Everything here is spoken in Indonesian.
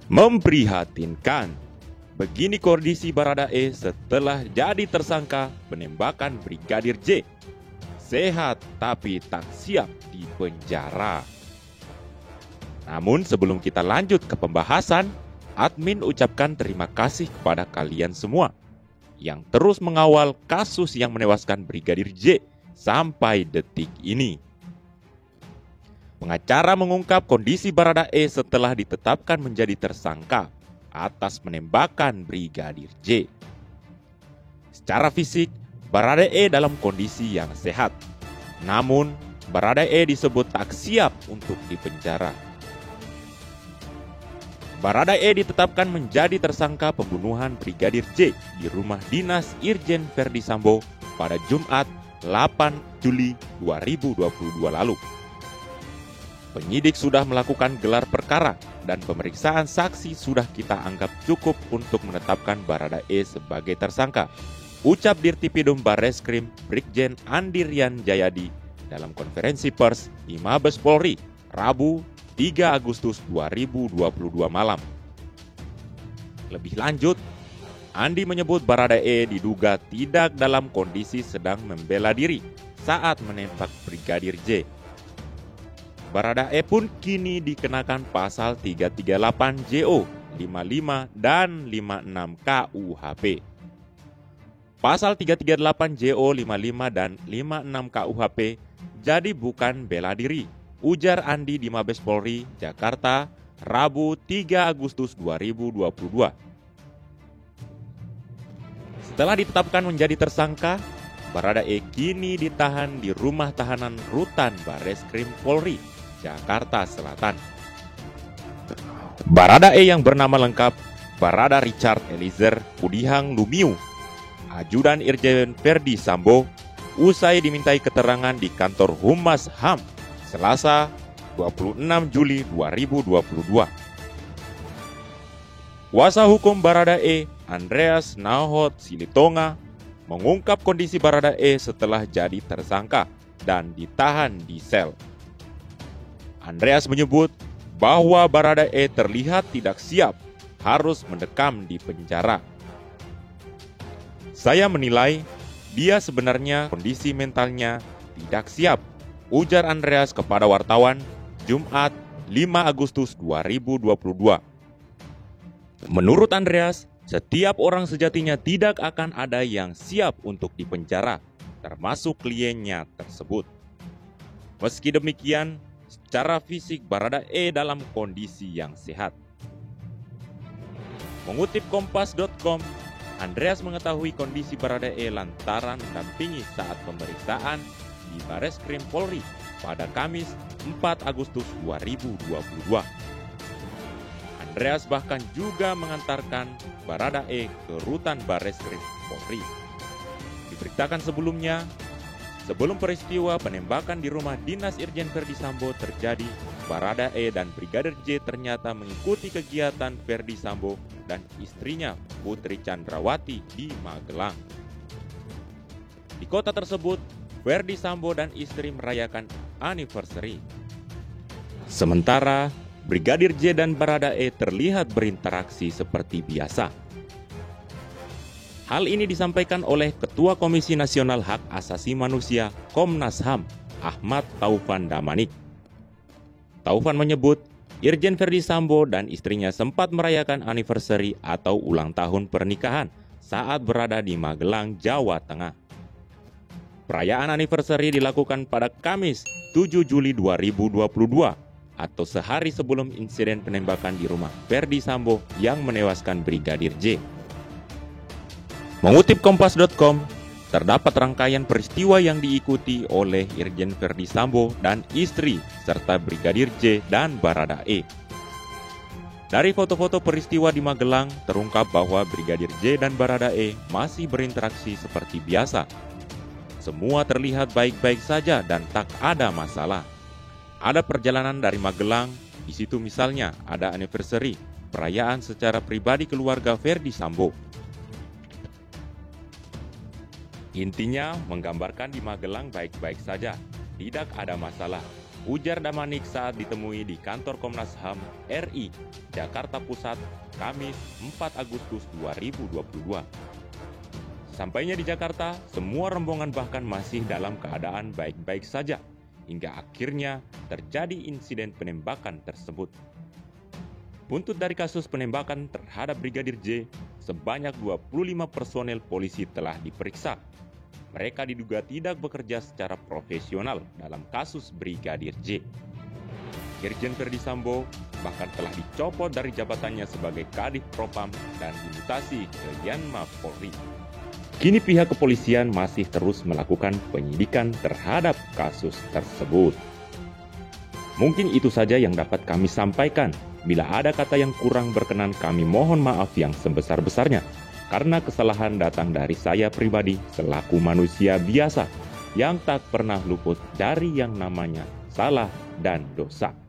Memprihatinkan. Begini kondisi Baradae setelah jadi tersangka penembakan Brigadir J. Sehat tapi tak siap di penjara. Namun sebelum kita lanjut ke pembahasan, admin ucapkan terima kasih kepada kalian semua yang terus mengawal kasus yang menewaskan Brigadir J sampai detik ini. Pengacara mengungkap kondisi Baradae setelah ditetapkan menjadi tersangka atas penembakan Brigadir J. Secara fisik, Baradae dalam kondisi yang sehat. Namun, Baradae disebut tak siap untuk dipenjara. Baradae ditetapkan menjadi tersangka pembunuhan Brigadir J di rumah dinas Irjen Verdi Sambo pada Jumat 8 Juli 2022 lalu. Penyidik sudah melakukan gelar perkara dan pemeriksaan saksi sudah kita anggap cukup untuk menetapkan Baradae sebagai tersangka, ucap Dirtipidum Barreskrim Brigjen Andi Rian Jayadi dalam konferensi pers di Mabes Polri, Rabu 3 Agustus 2022 malam. Lebih lanjut, Andi menyebut Baradae diduga tidak dalam kondisi sedang membela diri saat menembak Brigadir J. Baradae pun kini dikenakan pasal 338 JO, 55 dan 56 KUHP. Pasal 338 JO, 55 dan 56 KUHP jadi bukan bela diri, ujar Andi di Mabes Polri, Jakarta, Rabu 3 Agustus 2022. Setelah ditetapkan menjadi tersangka, Baradae kini ditahan di rumah tahanan Rutan Barreskrim Polri, Jakarta Selatan. Baradae yang bernama lengkap Barada Richard Eliezer Pudihang Lumiu, ajudan Irjen Verdi Sambo, usai dimintai keterangan di kantor Humas HAM Selasa 26 Juli 2022. Kuasa hukum Baradae, Andreas Nahot Silitonga, mengungkap kondisi Baradae setelah jadi tersangka dan ditahan di sel. Andreas menyebut bahwa Baradae terlihat tidak siap, harus mendekam di penjara. Saya menilai dia sebenarnya kondisi mentalnya tidak siap, ujar Andreas kepada wartawan Jumat 5 Agustus 2022. Menurut Andreas, setiap orang sejatinya tidak akan ada yang siap untuk dipenjara, termasuk kliennya tersebut. Meski demikian, secara fisik Baradae dalam kondisi yang sehat. Mengutip Kompas.com, Andreas mengetahui kondisi Baradae lantaran mendampingi saat pemeriksaan di Barreskrim Polri pada Kamis 4 Agustus 2022. Andreas bahkan juga mengantarkan Baradae ke Rutan Barreskrim Polri. Diberitakan sebelumnya, sebelum peristiwa penembakan di rumah dinas Irjen Verdi Sambo terjadi, Baradae dan Brigadir J ternyata mengikuti kegiatan Verdi Sambo dan istrinya Putri Chandrawati di Magelang. Di kota tersebut, Verdi Sambo dan istri merayakan anniversary. Sementara Brigadir J dan Baradae terlihat berinteraksi seperti biasa. Hal ini disampaikan oleh Ketua Komisi Nasional Hak Asasi Manusia Komnas HAM, Ahmad Taufan Damanik. Taufan menyebut, Irjen Verdi Sambo dan istrinya sempat merayakan anniversary atau ulang tahun pernikahan saat berada di Magelang, Jawa Tengah. Perayaan anniversary dilakukan pada Kamis 7 Juli 2022 atau sehari sebelum insiden penembakan di rumah Verdi Sambo yang menewaskan Brigadir J. Mengutip Kompas.com, terdapat rangkaian peristiwa yang diikuti oleh Irjen Verdi Sambo dan istri serta Brigadir J dan Baradae. Dari foto-foto peristiwa di Magelang, terungkap bahwa Brigadir J dan Baradae masih berinteraksi seperti biasa. Semua terlihat baik-baik saja dan tak ada masalah. Ada perjalanan dari Magelang, di situ misalnya ada anniversary, perayaan secara pribadi keluarga Verdi Sambo. Intinya menggambarkan di Magelang baik-baik saja, tidak ada masalah, ujar Damanik saat ditemui di kantor Komnas HAM RI, Jakarta Pusat, Kamis 4 Agustus 2022. Sampainya di Jakarta, semua rombongan bahkan masih dalam keadaan baik-baik saja, hingga akhirnya terjadi insiden penembakan tersebut. Buntut dari kasus penembakan terhadap Brigadir J, sebanyak 25 personel polisi telah diperiksa. Mereka diduga tidak bekerja secara profesional dalam kasus Brigadir J. Irjen Verdi Sambo bahkan telah dicopot dari jabatannya sebagai Kadif Propam dan dimutasi ke Yanma Polri. Kini pihak kepolisian masih terus melakukan penyidikan terhadap kasus tersebut. Mungkin itu saja yang dapat kami sampaikan. Bila ada kata yang kurang berkenan, kami mohon maaf yang sebesar-besarnya. Karena kesalahan datang dari saya pribadi selaku manusia biasa yang tak pernah luput dari yang namanya salah dan dosa.